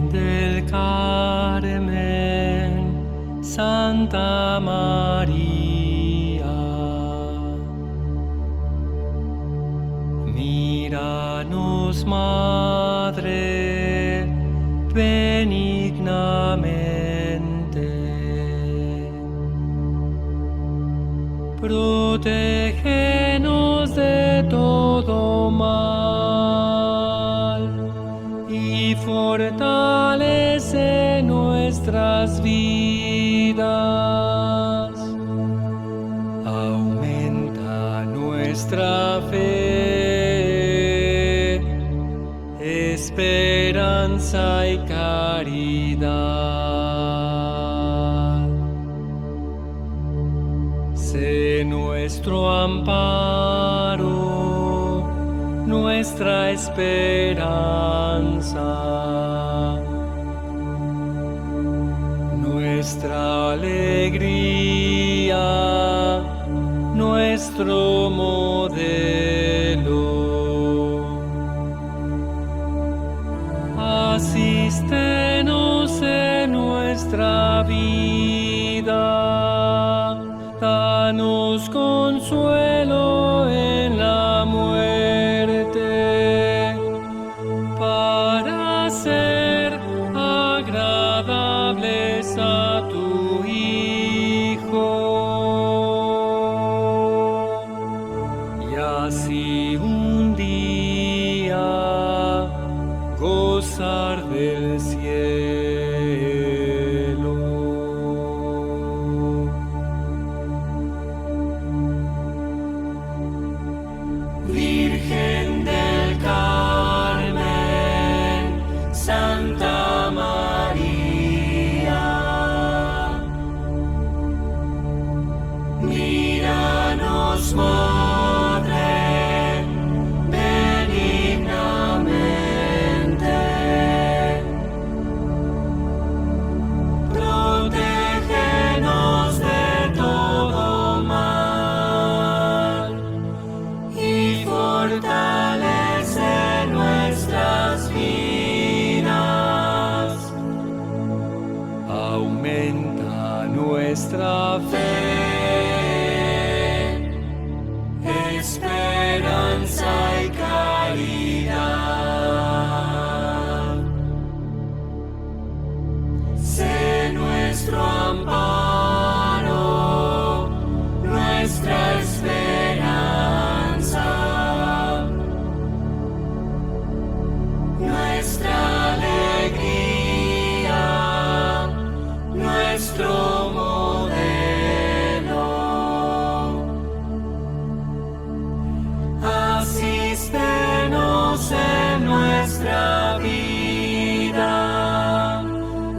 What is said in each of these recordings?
del Carmen, Santa María, míranos, Madre, benignamente, protégenos de todo mal y fortalece nuestras vidas. Aumenta nuestra fe, esperanza y caridad. Sé nuestro amparo, nuestra esperanza, nuestra alegría, nuestro modelo. Asístenos en nuestra vida, danos consuelo en la muerte, para ser agradables a tu Hijo, y así un día gozar del cielo. Virgen del Carmen, Santa María, míranos, Madre, benignamente, protégenos de todo mal y fortalece nuestras vidas. Aumenta nuestra fe, esperanza y caridad. Sé nuestro amparo, nuestra esperanza, nuestra alegría, nuestro modelo. Asístenos en nuestra vida,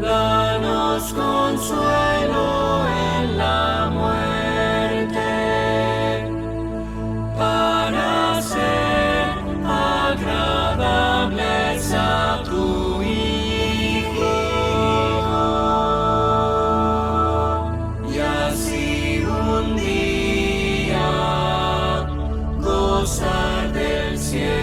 danos consuelo en la muerte, para ser agradables a tu Hijo, y así un día gozar del cielo.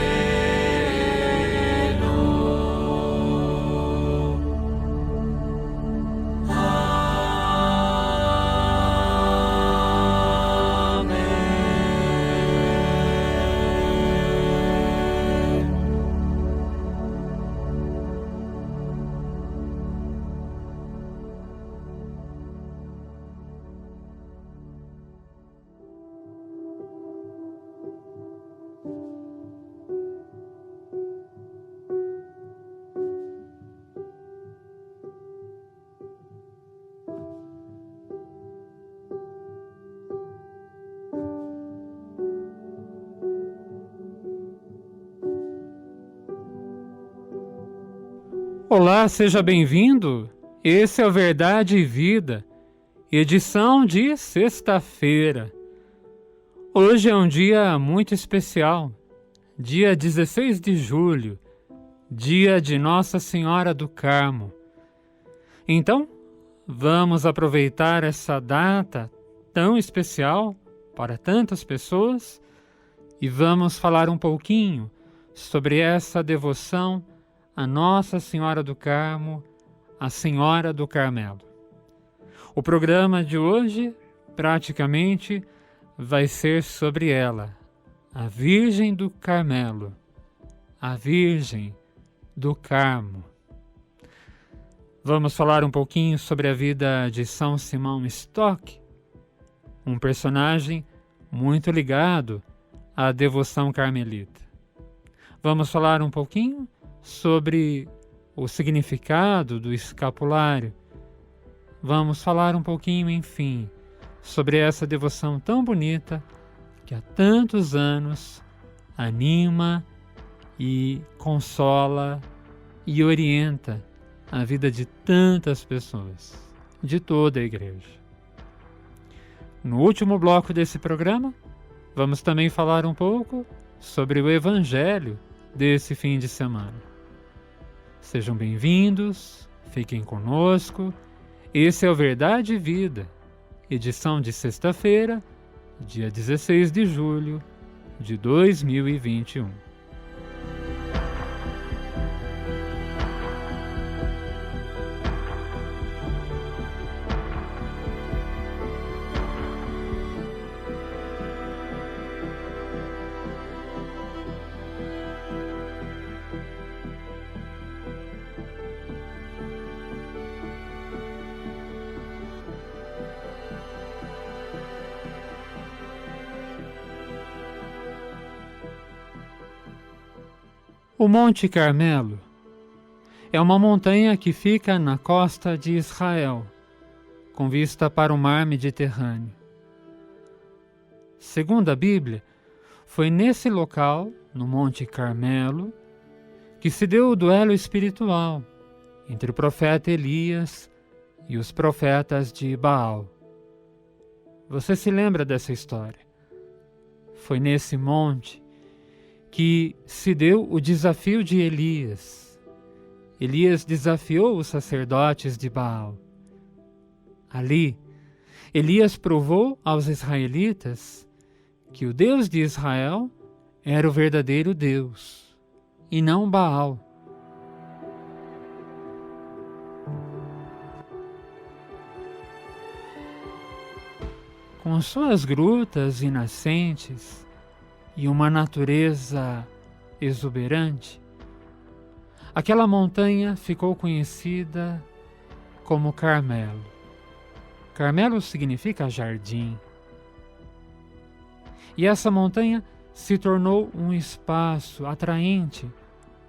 Olá, seja bem-vindo. Esse é o Verdade e Vida, edição de sexta-feira. Hoje é um dia muito especial, dia 16 de julho, dia de Nossa Senhora do Carmo. Então, vamos aproveitar essa data tão especial para tantas pessoas e vamos falar um pouquinho sobre essa devoção a Nossa Senhora do Carmo, a Senhora do Carmelo. O programa de hoje, praticamente, vai ser sobre ela, a Virgem do Carmelo, a Virgem do Carmo. Vamos falar um pouquinho sobre a vida de São Simão Stock, um personagem muito ligado à devoção carmelita. Vamos falar um pouquinho sobre o significado do escapulário. Vamos falar um pouquinho, enfim, sobre essa devoção tão bonita que há tantos anos anima e consola e orienta a vida de tantas pessoas, de toda a igreja. No último bloco desse programa, vamos também falar um pouco sobre o Evangelho desse fim de semana. Sejam bem-vindos, fiquem conosco. Esse é o Verdade e Vida, edição de sexta-feira, dia 16 de julho de 2021. O Monte Carmelo é uma montanha que fica na costa de Israel, com vista para o mar Mediterrâneo. Segundo a Bíblia, foi nesse local, no Monte Carmelo, que se deu o duelo espiritual entre o profeta Elias e os profetas de Baal. Você se lembra dessa história? Foi nesse monte que se deu o desafio de Elias. Elias desafiou os sacerdotes de Baal. Ali, Elias provou aos israelitas que o Deus de Israel era o verdadeiro Deus, e não Baal. Com suas grutas e nascentes, e uma natureza exuberante, aquela montanha ficou conhecida como Carmelo. Carmelo significa jardim. E essa montanha se tornou um espaço atraente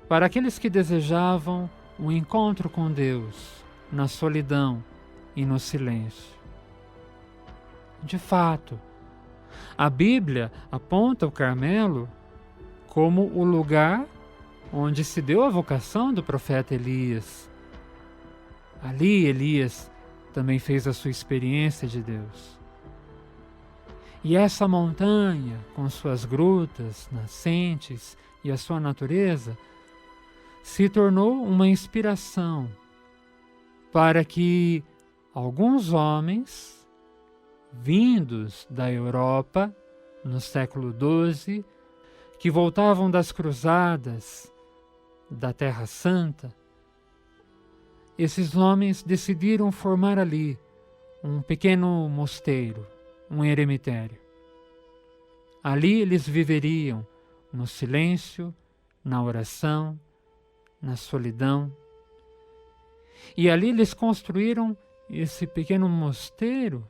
para aqueles que desejavam o encontro com Deus na solidão e no silêncio. De fato, a Bíblia aponta o Carmelo como o lugar onde se deu a vocação do profeta Elias. Ali Elias também fez a sua experiência de Deus. E essa montanha, com suas grutas, nascentes e a sua natureza, se tornou uma inspiração para que alguns homens vindos da Europa, no século XII, que voltavam das cruzadas da Terra Santa, esses homens decidiram formar ali um pequeno mosteiro, um eremitério. Ali eles viveriam no silêncio, na oração, na solidão. E ali eles construíram esse pequeno mosteiro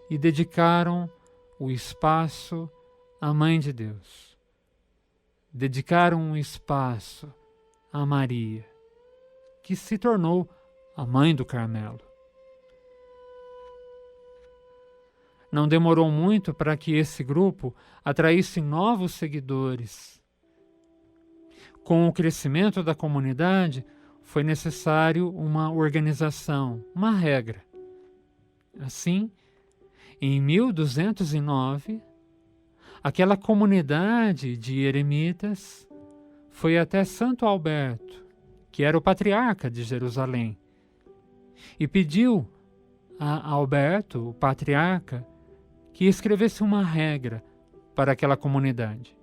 e dedicaram o espaço à Mãe de Deus. Dedicaram um espaço a Maria, que se tornou a Mãe do Carmelo. Não demorou muito para que esse grupo atraísse novos seguidores. Com o crescimento da comunidade, foi necessário uma organização, uma regra. Assim, em 1209, aquela comunidade de eremitas foi até Santo Alberto, que era o patriarca de Jerusalém, e pediu a Alberto, o patriarca, que escrevesse uma regra para aquela comunidade.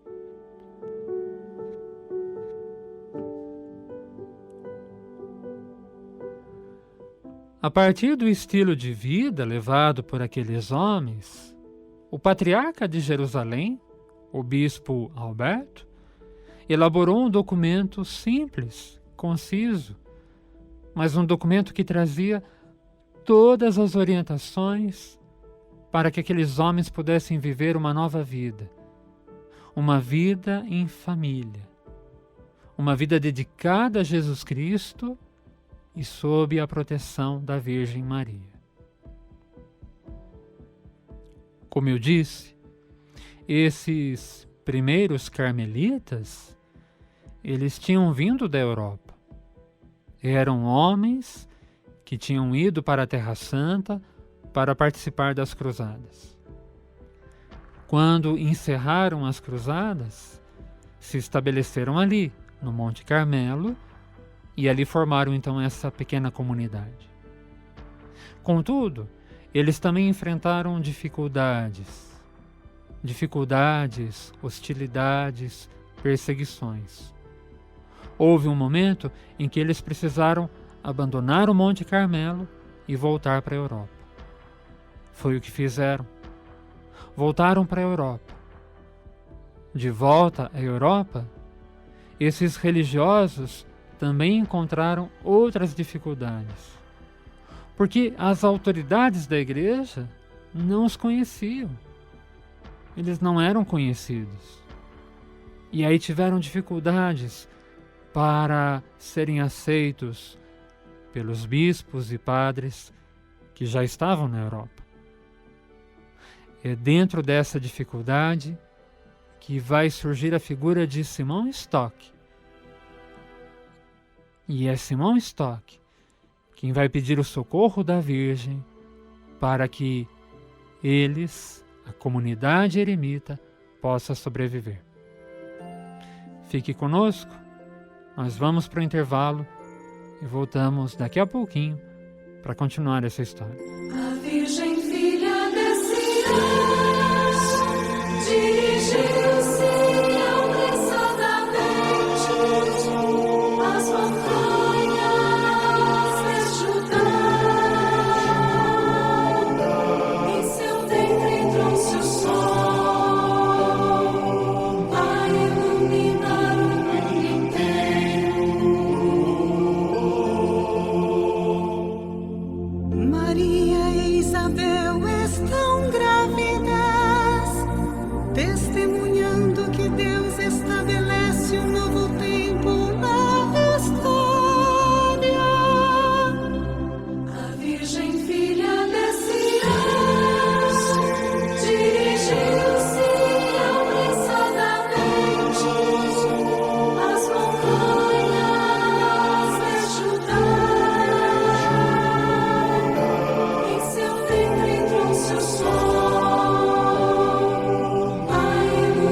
A partir do estilo de vida levado por aqueles homens, o patriarca de Jerusalém, o bispo Alberto, elaborou um documento simples, conciso, mas um documento que trazia todas as orientações para que aqueles homens pudessem viver uma nova vida, uma vida em família, uma vida dedicada a Jesus Cristo e sob a proteção da Virgem Maria. Como eu disse, esses primeiros carmelitas, eles tinham vindo da Europa. Eram homens que tinham ido para a Terra Santa para participar das cruzadas. Quando encerraram as cruzadas, se estabeleceram ali, no Monte Carmelo, e ali formaram então essa pequena comunidade. Contudo, eles também enfrentaram dificuldades, hostilidades, perseguições. Houve um momento em que eles precisaram abandonar o Monte Carmelo e voltar para a Europa. Foi o que fizeram. Voltaram para a Europa. De volta à Europa, esses religiosos também encontraram outras dificuldades, porque as autoridades da igreja não os conheciam. Eles não eram conhecidos. E aí tiveram dificuldades para serem aceitos pelos bispos e padres que já estavam na Europa. É dentro dessa dificuldade que vai surgir a figura de Simão Stock. E é Simão Stock quem vai pedir o socorro da Virgem para que eles, a comunidade eremita, possa sobreviver. Fique conosco, nós vamos para o intervalo e voltamos daqui a pouquinho para continuar essa história. A Virgem Filha desse dirigiu-se apressadamente às montanhas deste lugar. Em seu ventre trouxe o sol a iluminar o mundo inteiro. Maria e Isabel estão grávidas, testemunhando que Deus estabelece um novo tempo na história. A Virgem Filha desse dirigiu-se apressadamente às montanhas deste lugar. Em seu ventre trouxe o sol a iluminar o mundo inteiro.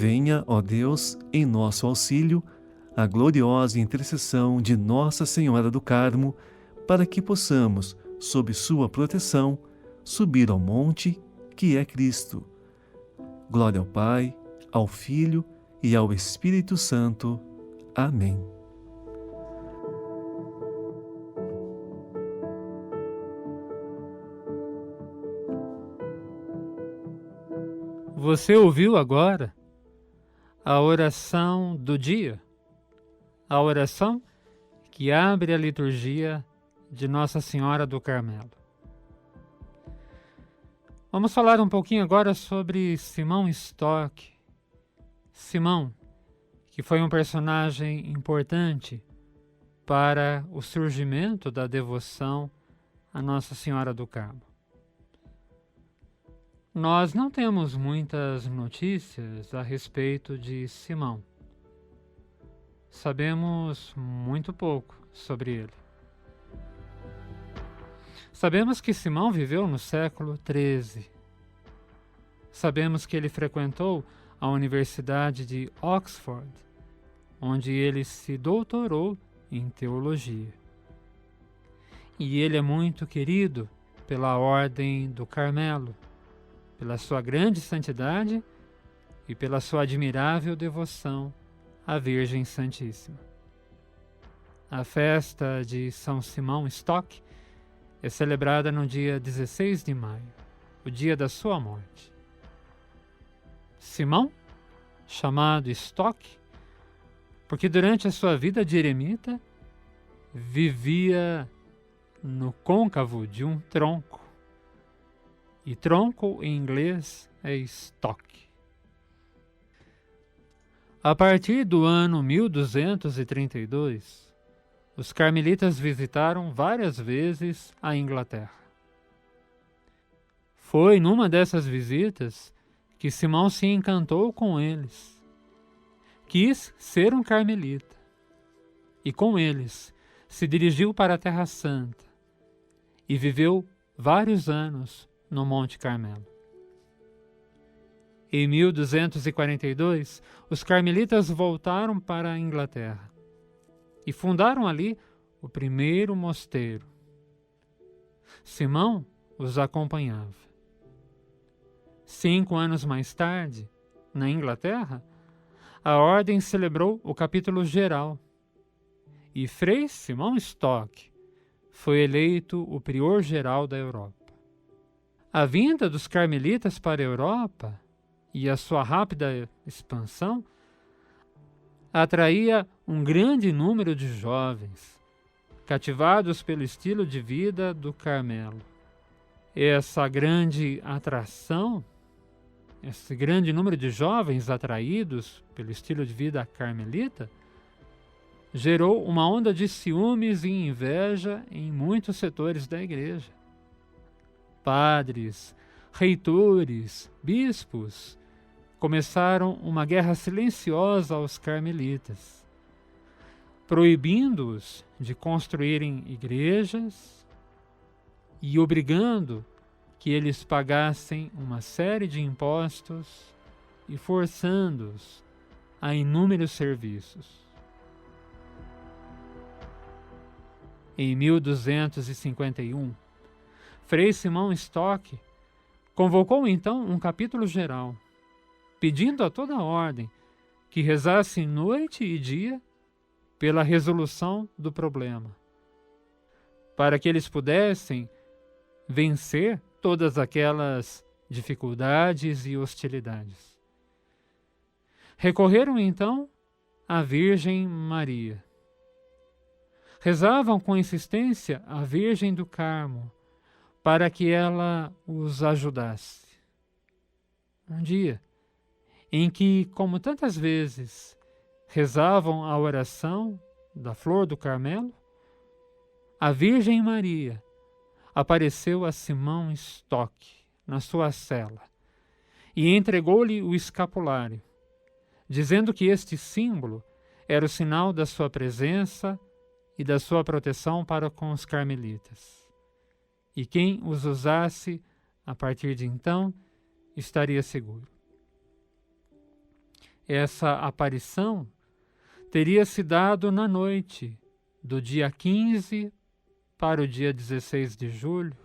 Venha, ó Deus, em nosso auxílio, a gloriosa intercessão de Nossa Senhora do Carmo, para que possamos, sob sua proteção, subir ao monte que é Cristo. Glória ao Pai, ao Filho e ao Espírito Santo. Amém. Você ouviu agora a oração do dia, a oração que abre a liturgia de Nossa Senhora do Carmelo. Vamos falar um pouquinho agora sobre Simão Stock. Simão, que foi um personagem importante para o surgimento da devoção a Nossa Senhora do Carmo. Nós não temos muitas notícias a respeito de Simão. Sabemos muito pouco sobre ele. Sabemos que Simão viveu no século XIII. Sabemos que ele frequentou a Universidade de Oxford, onde ele se doutorou em teologia. E ele é muito querido pela Ordem do Carmelo, pela sua grande santidade e pela sua admirável devoção à Virgem Santíssima. A festa de São Simão Stock é celebrada no dia 16 de maio, o dia da sua morte. Simão, chamado Stock, porque durante a sua vida de eremita vivia no côncavo de um tronco. E tronco em inglês é stock. A partir do ano 1232, os carmelitas visitaram várias vezes a Inglaterra. Foi numa dessas visitas que Simão se encantou com eles. Quis ser um carmelita. E com eles se dirigiu para a Terra Santa e viveu vários anos no Monte Carmelo. Em 1242, os carmelitas voltaram para a Inglaterra e fundaram ali o primeiro mosteiro. Simão os acompanhava. 5 anos mais tarde, na Inglaterra, a ordem celebrou o capítulo geral e Frei Simão Stock foi eleito o prior geral da Europa. A vinda dos carmelitas para a Europa e a sua rápida expansão atraía um grande número de jovens, cativados pelo estilo de vida do Carmelo. Essa grande atração, esse grande número de jovens atraídos pelo estilo de vida carmelita, gerou uma onda de ciúmes e inveja em muitos setores da igreja. Padres, reitores, bispos começaram uma guerra silenciosa aos carmelitas, proibindo-os de construírem igrejas e obrigando que eles pagassem uma série de impostos e forçando-os a inúmeros serviços. Em 1251, Frei Simão Stock convocou então um capítulo geral, pedindo a toda a ordem que rezasse noite e dia pela resolução do problema, para que eles pudessem vencer todas aquelas dificuldades e hostilidades. Recorreram então à Virgem Maria. Rezavam com insistência à Virgem do Carmo, para que ela os ajudasse. Um dia em que, como tantas vezes, rezavam a oração da Flor do Carmelo, a Virgem Maria apareceu a Simão Stock na sua cela e entregou-lhe o escapulário, dizendo que este símbolo era o sinal da sua presença e da sua proteção para com os carmelitas. E quem os usasse, a partir de então, estaria seguro. essa aparição teria se dado na noite do dia 15 para o dia 16 de julho.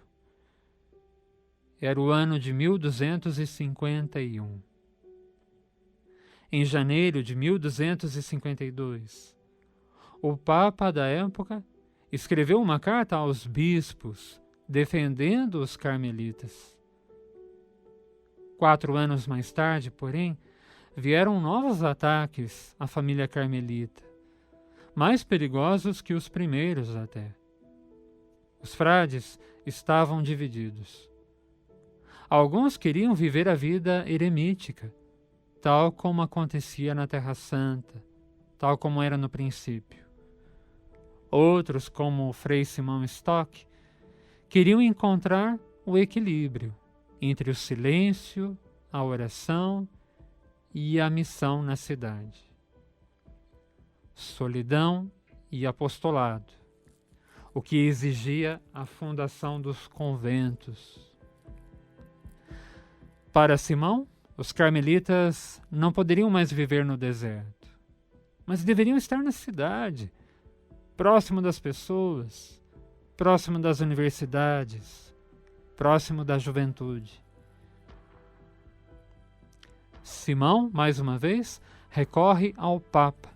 Era o ano de 1251. Em janeiro de 1252, o Papa da época escreveu uma carta aos bispos defendendo os carmelitas. 4 anos mais tarde, porém, vieram novos ataques à família carmelita, mais perigosos que os primeiros até. Os frades estavam divididos. Alguns queriam viver a vida eremítica, tal como acontecia na Terra Santa, tal como era no princípio. Outros, como o Frei Simão Stock, queriam encontrar o equilíbrio entre o silêncio, a oração e a missão na cidade. Solidão e apostolado, o que exigia a fundação dos conventos. Para Simão, os carmelitas não poderiam mais viver no deserto, mas deveriam estar na cidade, próximo das pessoas, próximo das universidades, próximo da juventude. Simão, mais uma vez, recorre ao Papa,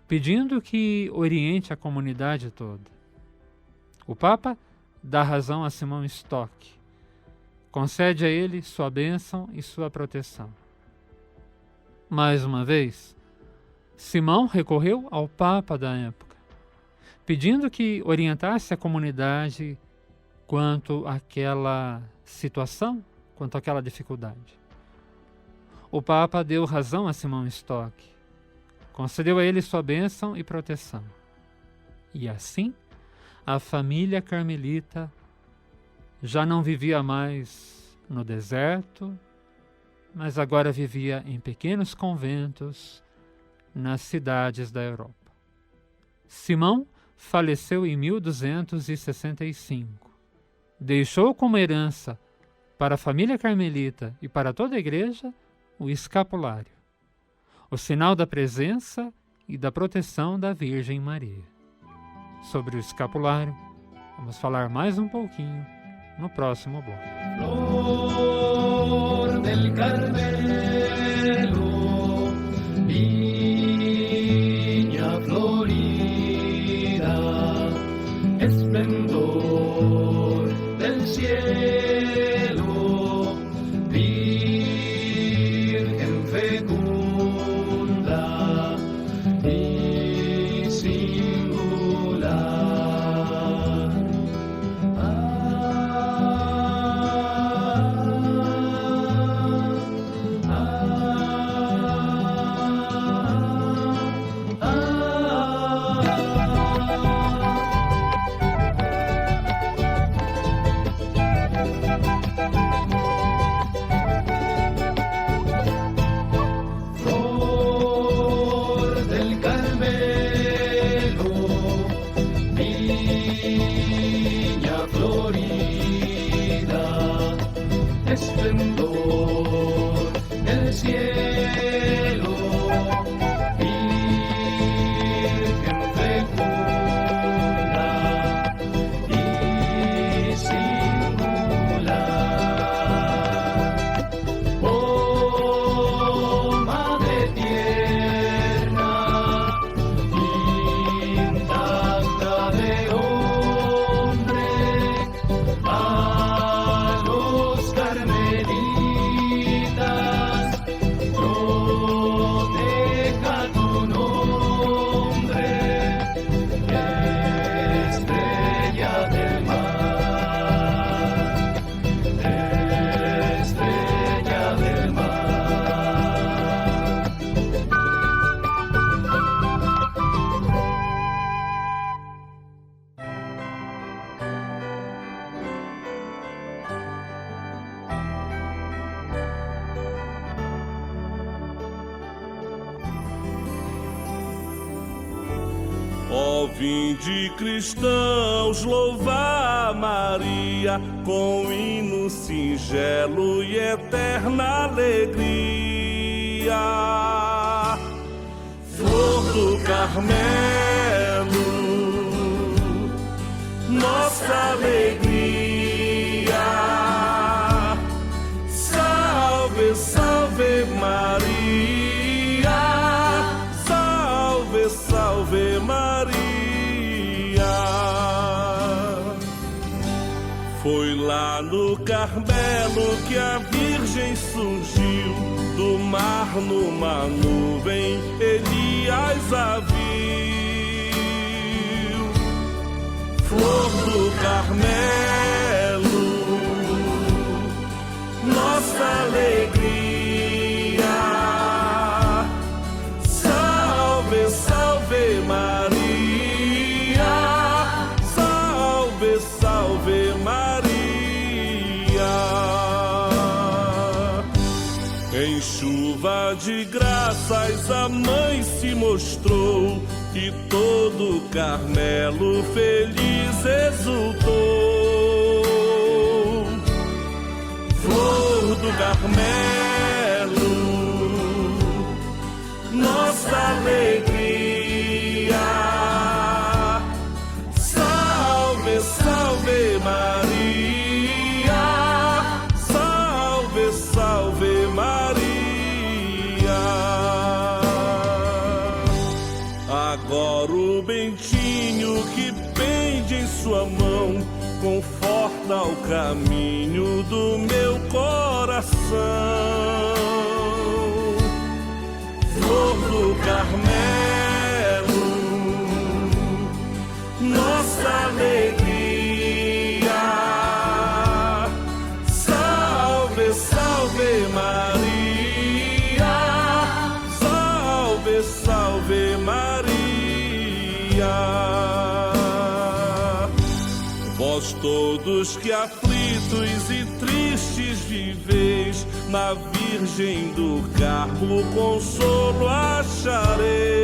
pedindo que oriente a comunidade toda. O Papa dá razão a Simão Stock, concede a ele sua bênção e sua proteção. Mais uma vez, Simão recorreu ao Papa da época, pedindo que orientasse a comunidade quanto àquela situação, quanto àquela dificuldade. O Papa deu razão a Simão Stock, concedeu a ele sua bênção e proteção. E assim, a família carmelita já não vivia mais no deserto, mas agora vivia em pequenos conventos nas cidades da Europa. Simão faleceu em 1265. Deixou como herança para a família carmelita e para toda a igreja o escapulário, o sinal da presença e da proteção da Virgem Maria. Sobre o escapulário, vamos falar mais um pouquinho no próximo bloco. Flor del Carmelo, viña florida, esplendor del cielo, virgen fecunda y singular. Esplendor del cielo, virgen fecunda y singular. Oh, madre tierna, intacta de hombre, a los carmelitas proteja tu nombre, estrella del mar, estrella del mar. Ó, vinde cristãos, louvar Maria com hino singelo e eterna alegria. Flor do Carmelo, nossa alegria. Salve, salve Maria, salve, salve Maria. Foi lá no Carmelo que a Virgem surgiu, do mar numa nuvem Elias a viu. Flor do Carmelo, nossa alegria. Salve, salve Maria, salve, salve Maria. Em chuva de graças a mãe se mostrou, e todo o Carmelo feliz exultou. Flor do Carmelo, nossa alegria. Salve, salve Maria, salve, salve Maria. Agora o bentinho que pende em sua mão conforta o caminho do meu coração. Flor do Carmelo, nossa alegria. Salve, salve Maria, salve, salve Maria. Vós todos que aflitos e tristes viveis, na Virgem do Carmo consolo achareis.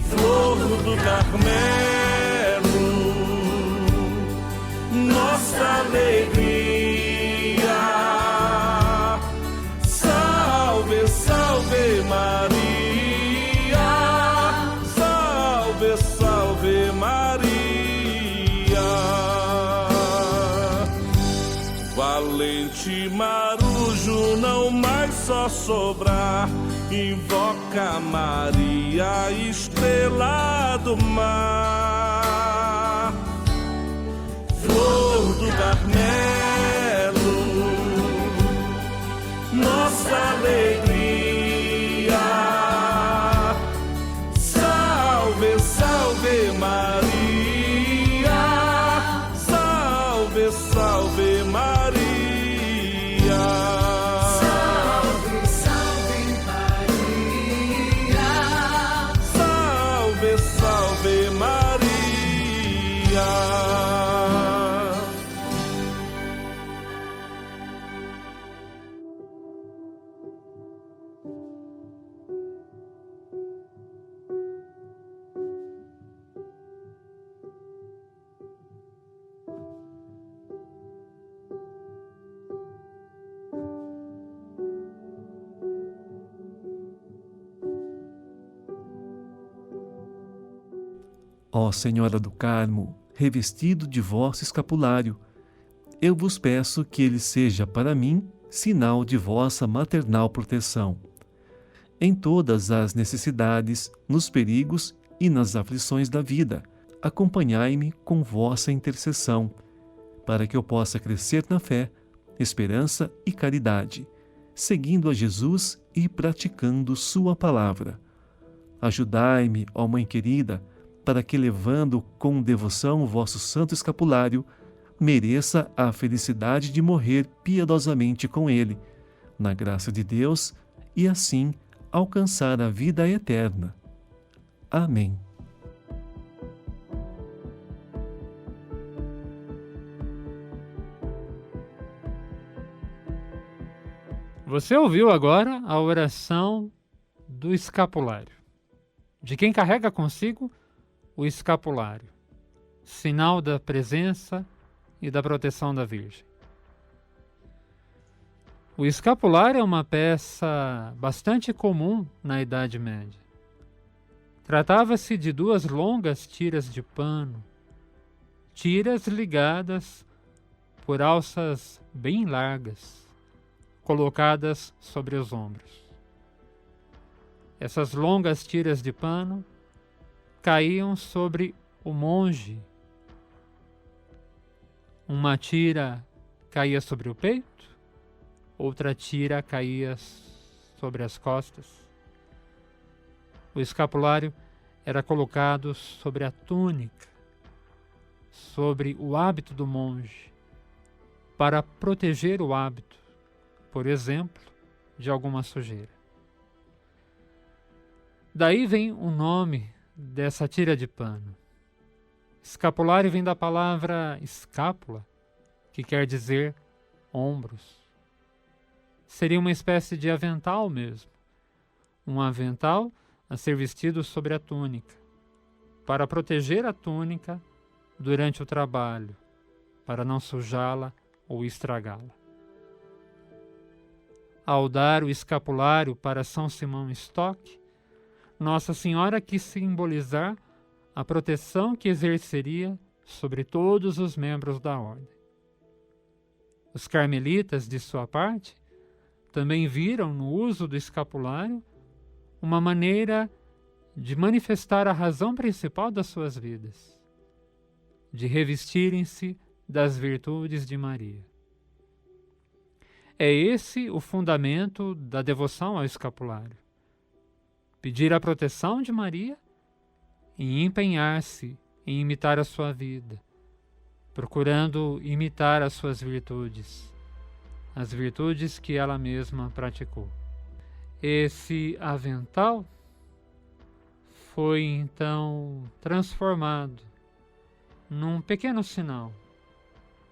Flor do Carmelo, nossa alegria. Salve, salve Maria, salve, salve Maria. Valente marujo não mais só sobrar, invoca Maria, estrela do mar. Flor do Carmelo, nossa alegria. Salve, salve Maria, salve, salve Maria. Salve, salve Maria. Salve, salve Maria. Ó Senhora do Carmo, revestido de vosso escapulário, eu vos peço que ele seja para mim sinal de vossa maternal proteção. Em todas as necessidades, nos perigos e nas aflições da vida, acompanhai-me com vossa intercessão, para que eu possa crescer na fé, esperança e caridade, seguindo a Jesus e praticando sua palavra. Ajudai-me, ó Mãe querida, para que, levando com devoção o vosso santo escapulário, mereça a felicidade de morrer piedosamente com ele, na graça de Deus, e assim alcançar a vida eterna. Amém. Você ouviu agora a oração do escapulário, de quem carrega consigo o escapulário, sinal da presença e da proteção da Virgem. O escapulário é uma peça bastante comum na Idade Média. Tratava-se de duas longas tiras de pano, tiras ligadas por alças bem largas, colocadas sobre os ombros. Essas longas tiras de pano caíam sobre o monge. Uma tira caía sobre o peito, outra tira caía sobre as costas. O escapulário era colocado sobre a túnica, sobre o hábito do monge, para proteger o hábito, por exemplo, de alguma sujeira. Daí vem o nome dessa tira de pano. Escapulário vem da palavra escápula, que quer dizer ombros. Seria uma espécie de avental mesmo. Um avental a ser vestido sobre a túnica, para proteger a túnica durante o trabalho, para não sujá-la ou estragá-la. Ao dar o escapulário para São Simão Stock, Nossa Senhora quis simbolizar a proteção que exerceria sobre todos os membros da ordem. Os carmelitas, de sua parte, também viram no uso do escapulário uma maneira de manifestar a razão principal das suas vidas, de revestirem-se das virtudes de Maria. É esse o fundamento da devoção ao escapulário. Pedir a proteção de Maria e empenhar-se em imitar a sua vida, procurando imitar as suas virtudes, as virtudes que ela mesma praticou. Esse avental foi então transformado num pequeno sinal,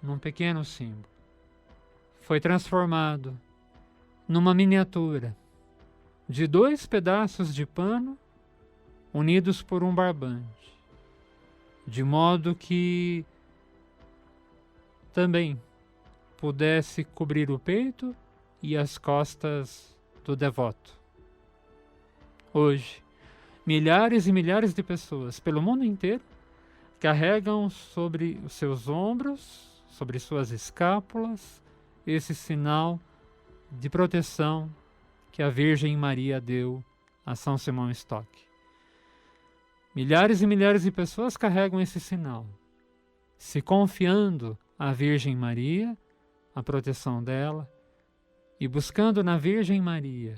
num pequeno símbolo. Foi transformado numa miniatura de 2 pedaços de pano unidos por um barbante, de modo que também pudesse cobrir o peito e as costas do devoto. Hoje, milhares e milhares de pessoas pelo mundo inteiro carregam sobre os seus ombros, sobre suas escápulas, esse sinal de proteção que a Virgem Maria deu a São Simão Stock. Milhares e milhares de pessoas carregam esse sinal, se confiando à Virgem Maria, a proteção dela, e buscando na Virgem Maria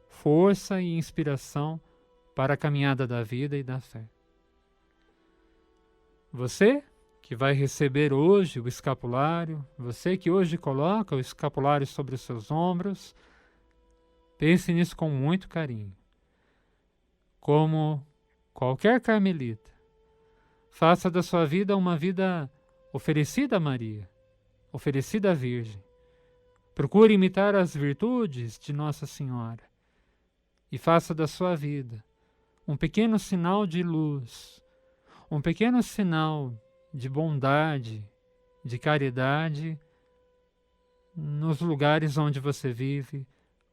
força e inspiração para a caminhada da vida e da fé. Você que vai receber hoje o escapulário, você que hoje coloca o escapulário sobre os seus ombros, pense nisso com muito carinho. Como qualquer carmelita, faça da sua vida uma vida oferecida a Maria, oferecida à Virgem. Procure imitar as virtudes de Nossa Senhora e faça da sua vida um pequeno sinal de luz, um pequeno sinal de bondade, de caridade nos lugares onde você vive,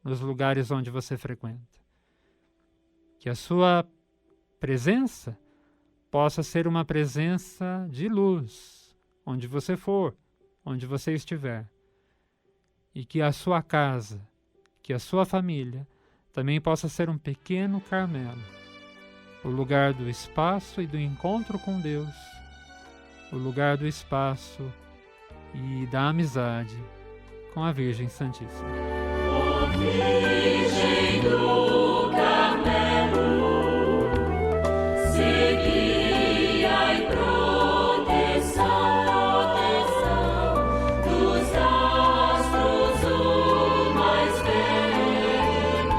nos lugares onde você frequenta. Que a sua presença possa ser uma presença de luz, onde você for, onde você estiver. E que a sua casa, que a sua família também possa ser um pequeno Carmelo, o lugar do espaço e do encontro com Deus, o lugar do espaço e da amizade com a Virgem Santíssima. Virgem do Carmelo, seguiai proteção dos astros o mais belo,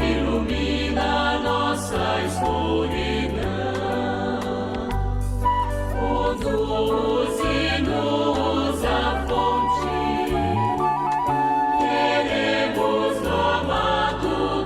ilumina nossa escuridão, conduze-nos à fonte. Queremos no amado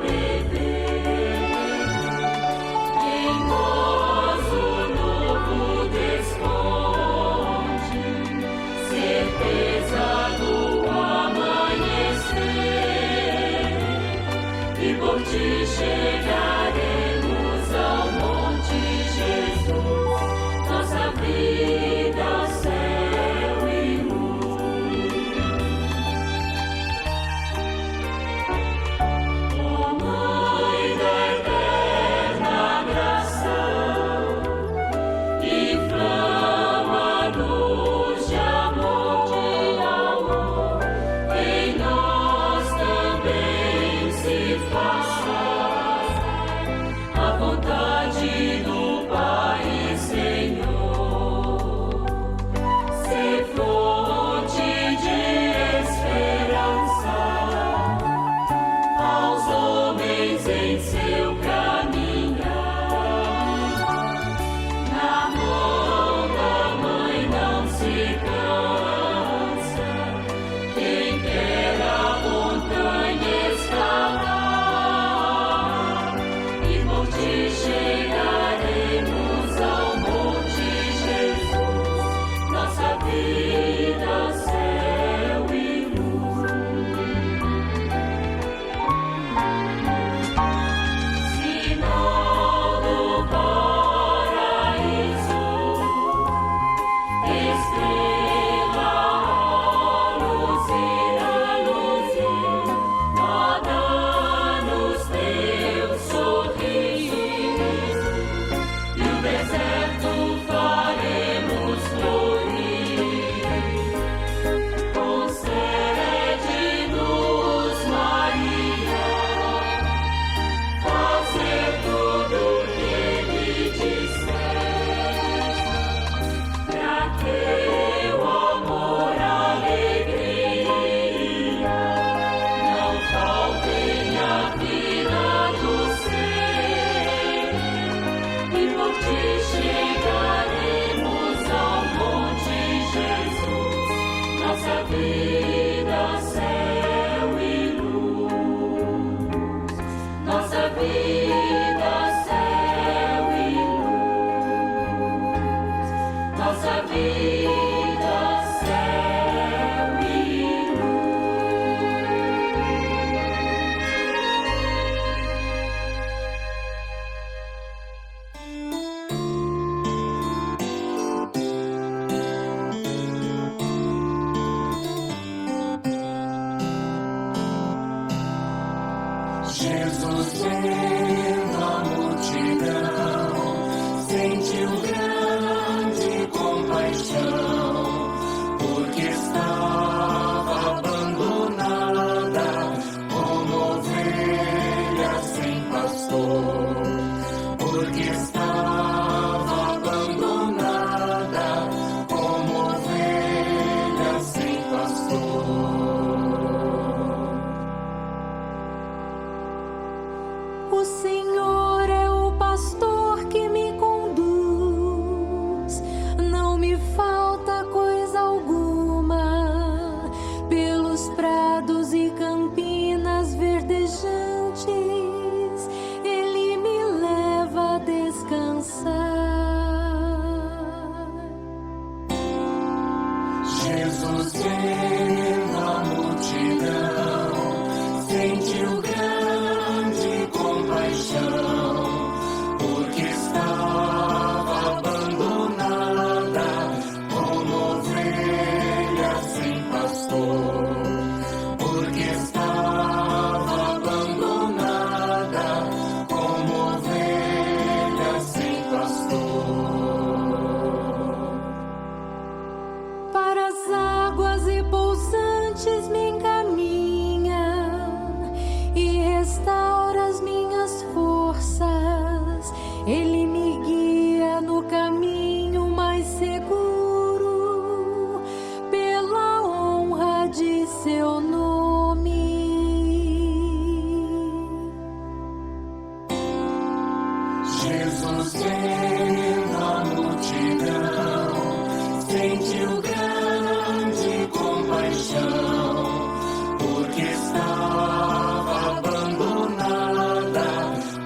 vendo a multidão, sentiu grande compaixão, porque estava abandonada como ovelha sem pastor, porque estava abandonada como ovelha sem pastor. O Senhor é o pastor que me conduz, não me falta coisa alguma. Pelos prados e campinas verdejantes, Ele me leva a descansar. Jesus vendo a multidão, sentiu grande compaixão, porque estava abandonada como ovelha sem pastor, porque estava abandonada como ovelha sem pastor. Para as águas repousantes me encaminha e restaura as minhas forças. Ele me guia no caminho mais seguro, pela honra de seu nome. Jesus vendo a multidão, sentiu grande compaixão, porque estava abandonada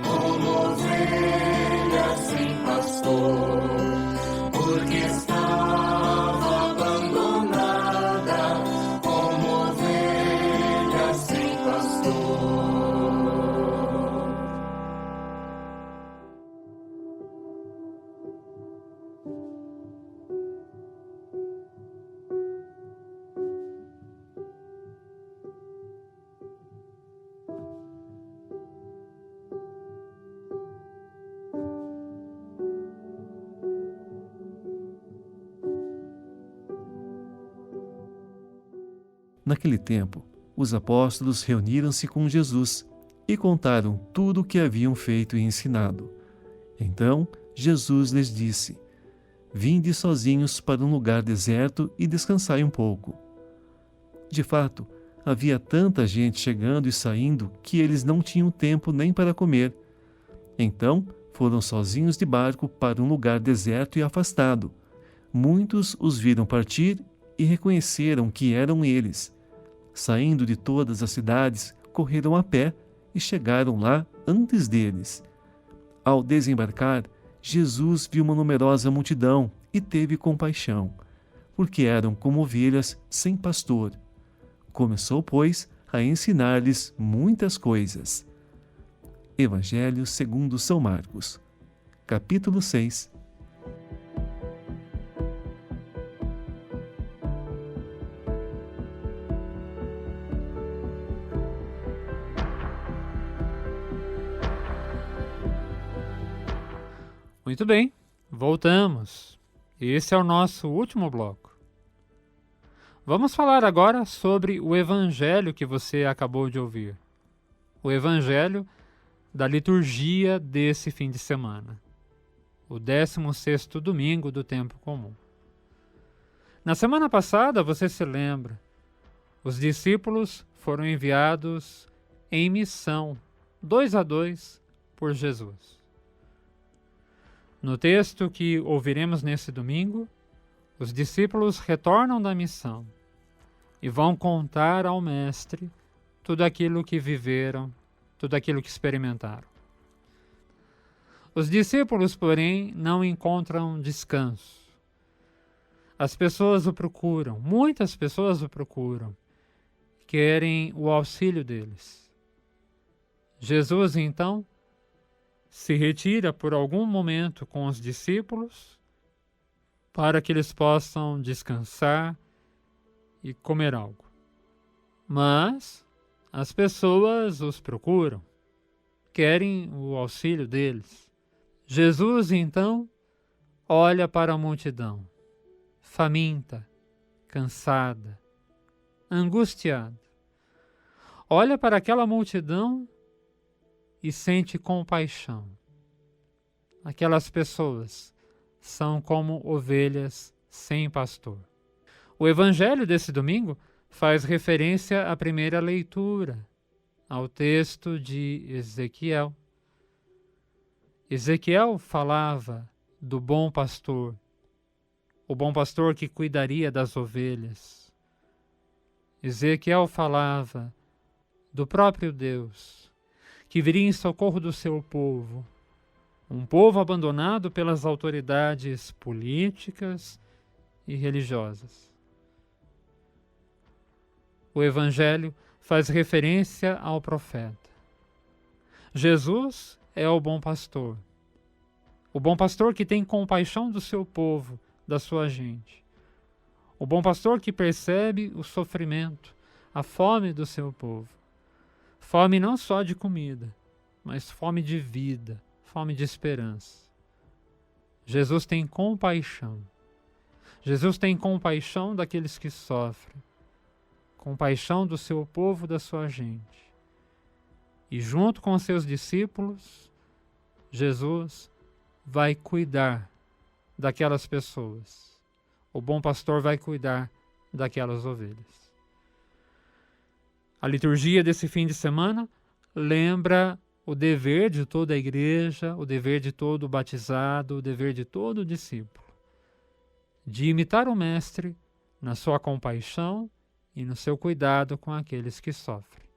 como ovelha sem pastor, porque estava abandonada como ovelha sem pastor. Naquele tempo, os apóstolos reuniram-se com Jesus e contaram tudo o que haviam feito e ensinado. Então, Jesus lhes disse: Vinde sozinhos para um lugar deserto e descansai um pouco. De fato, havia tanta gente chegando e saindo que eles não tinham tempo nem para comer. Então, foram sozinhos de barco para um lugar deserto e afastado. Muitos os viram partir e reconheceram que eram eles. Saindo de todas as cidades, correram a pé e chegaram lá antes deles. Ao desembarcar, Jesus viu uma numerosa multidão e teve compaixão, porque eram como ovelhas sem pastor. Começou, pois, a ensinar-lhes muitas coisas. Evangelho segundo São Marcos, capítulo 6. Muito bem, voltamos. Esse é o nosso último bloco. Vamos falar agora sobre o Evangelho que você acabou de ouvir. O Evangelho da liturgia desse fim de semana. O 16º domingo do tempo comum. Na semana passada, você se lembra, os discípulos foram enviados em missão, 2 a 2, por Jesus. No texto que ouviremos nesse domingo, os discípulos retornam da missão e vão contar ao Mestre tudo aquilo que viveram, tudo aquilo que experimentaram. Os discípulos, porém, não encontram descanso. As pessoas o procuram, muitas pessoas o procuram, querem o auxílio deles. Jesus, então, se retira por algum momento com os discípulos para que eles possam descansar e comer algo. Mas as pessoas os procuram, querem o auxílio deles. Jesus, então, olha para a multidão, faminta, cansada, angustiada. Olha para aquela multidão e sente compaixão. Aquelas pessoas são como ovelhas sem pastor. O evangelho desse domingo faz referência à primeira leitura, ao texto de Ezequiel. Ezequiel falava do bom pastor, o bom pastor que cuidaria das ovelhas. Ezequiel falava do próprio Deus, que viria em socorro do seu povo, um povo abandonado pelas autoridades políticas e religiosas. O Evangelho faz referência ao profeta. Jesus é o bom pastor que tem compaixão do seu povo, da sua gente. O bom pastor que percebe o sofrimento, a fome do seu povo. Fome não só de comida, mas fome de vida, fome de esperança. Jesus tem compaixão. Jesus tem compaixão daqueles que sofrem, compaixão do seu povo, da sua gente. E junto com seus discípulos, Jesus vai cuidar daquelas pessoas. O bom pastor vai cuidar daquelas ovelhas. A liturgia desse fim de semana lembra o dever de toda a igreja, o dever de todo batizado, o dever de todo discípulo, de imitar o Mestre na sua compaixão e no seu cuidado com aqueles que sofrem.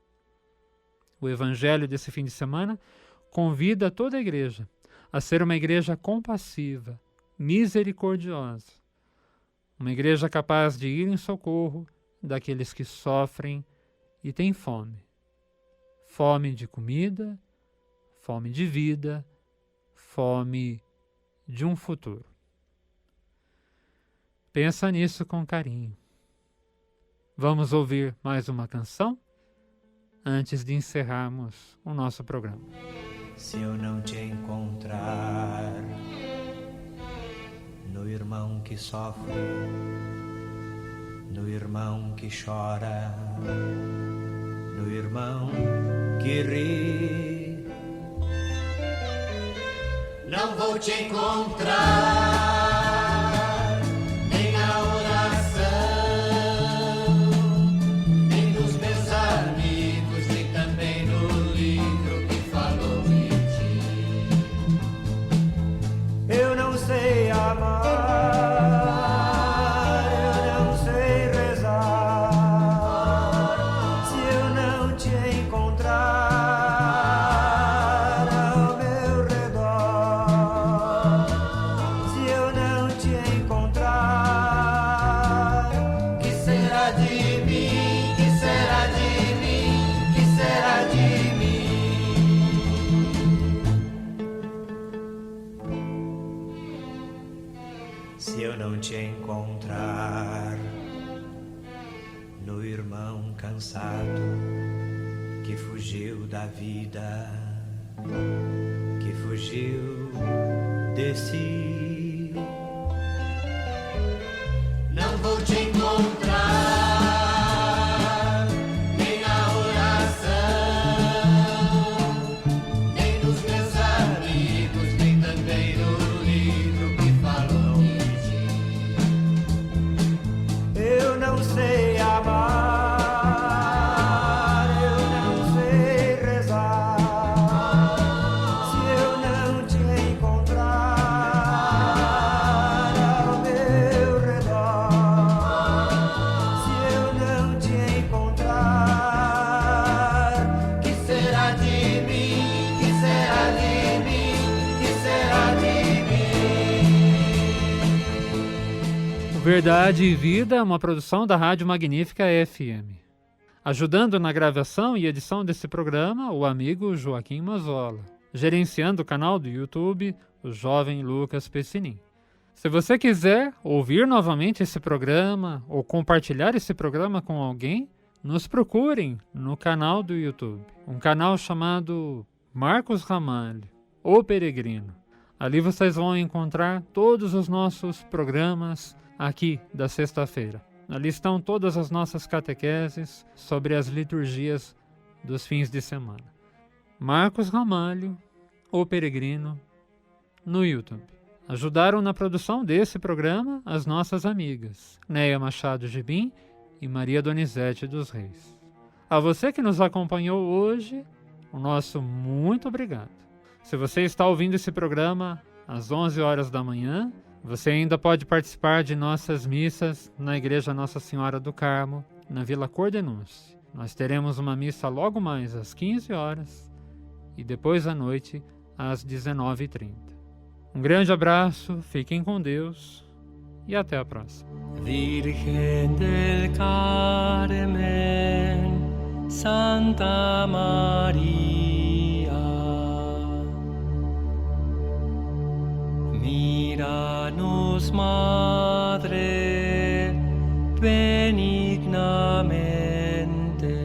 O Evangelho desse fim de semana convida toda a igreja a ser uma igreja compassiva, misericordiosa, uma igreja capaz de ir em socorro daqueles que sofrem e têm fome. Fome de comida, fome de vida, fome de um futuro. Pensa nisso com carinho. Vamos ouvir mais uma canção antes de encerrarmos o nosso programa. Se eu não te encontrar no irmão que sofre, no irmão que chora, no irmão que ri, não vou te encontrar nem na oração, nem nos meus amigos, nem também no livro que falou de ti. Eu não sei amar, eu não sei rezar, se eu não te encontrar ao meu redor, se eu não te encontrar, que será de mim, que será de mim, que será de mim? Se eu não te encontrar no irmão cansado que fugiu da vida, que fugiu de si, não vou te encontrar nem na oração, nem nos meus amigos, nem também no livro que falou de ti. Eu não sei amar, eu não sei rezar, se eu não te encontrar ao meu redor, se eu não te encontrar, que será de mim, que será de mim, que será de mim? O Verdade e Vida é uma produção da Rádio Magnífica FM. Ajudando na gravação e edição desse programa, o amigo Joaquim Mazola. Gerenciando o canal do YouTube, o jovem Lucas Pessinin. Se você quiser ouvir novamente esse programa ou compartilhar esse programa com alguém, nos procurem no canal do YouTube. Um canal chamado Marcos Ramalho, o Peregrino. Ali vocês vão encontrar todos os nossos programas aqui da sexta-feira. Ali estão todas as nossas catequeses sobre as liturgias dos fins de semana. Marcos Ramalho, o Peregrino, no YouTube. Ajudaram na produção desse programa as nossas amigas Neia Machado Gibim e Maria Donizete dos Reis. A você que nos acompanhou hoje, o nosso muito obrigado. Se você está ouvindo esse programa às 11 horas da manhã, você ainda pode participar de nossas missas na Igreja Nossa Senhora do Carmo, na Vila Cordenúncio. Nós teremos uma missa logo mais às 15 horas e depois à noite às 19h30. Um grande abraço, fiquem com Deus e até a próxima. Virgen del Carmen, Santa María, míranos, Madre, benignamente,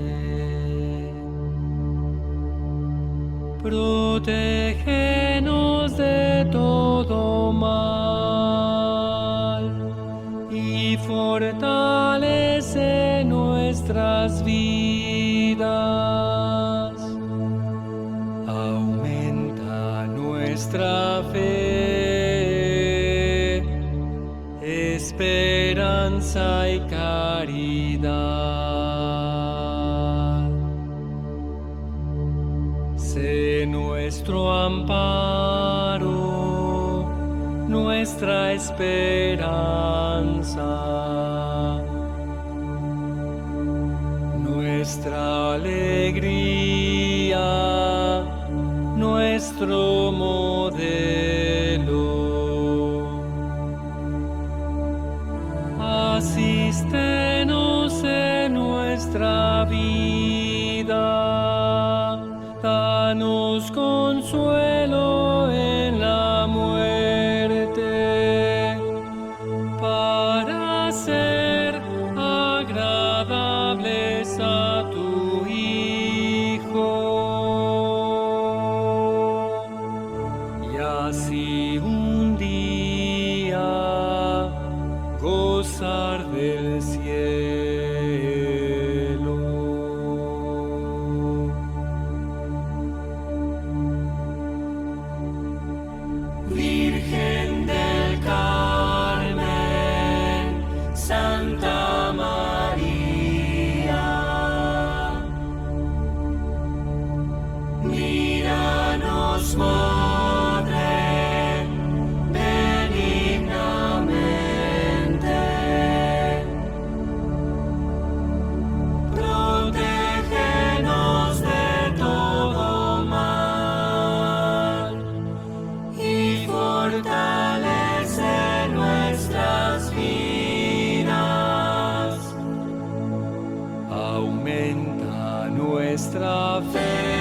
protégenos de todo mal y fortalece nuestras vidas. Aumenta nuestra fe, esperanza y caridad. Sé nuestro amparo, nuestra esperanza, nuestra alegría, nuestro modelo. Asístenos en nuestra vida, danos consuelo en la muerte, para ser agradables a tu Hijo, y así un día gozar del cielo. Virgen del Carmen, Santa María, míranos, Madre, benignamente, protégenos de todo mal y fortalece nuestras vidas. Aumenta nuestra fe,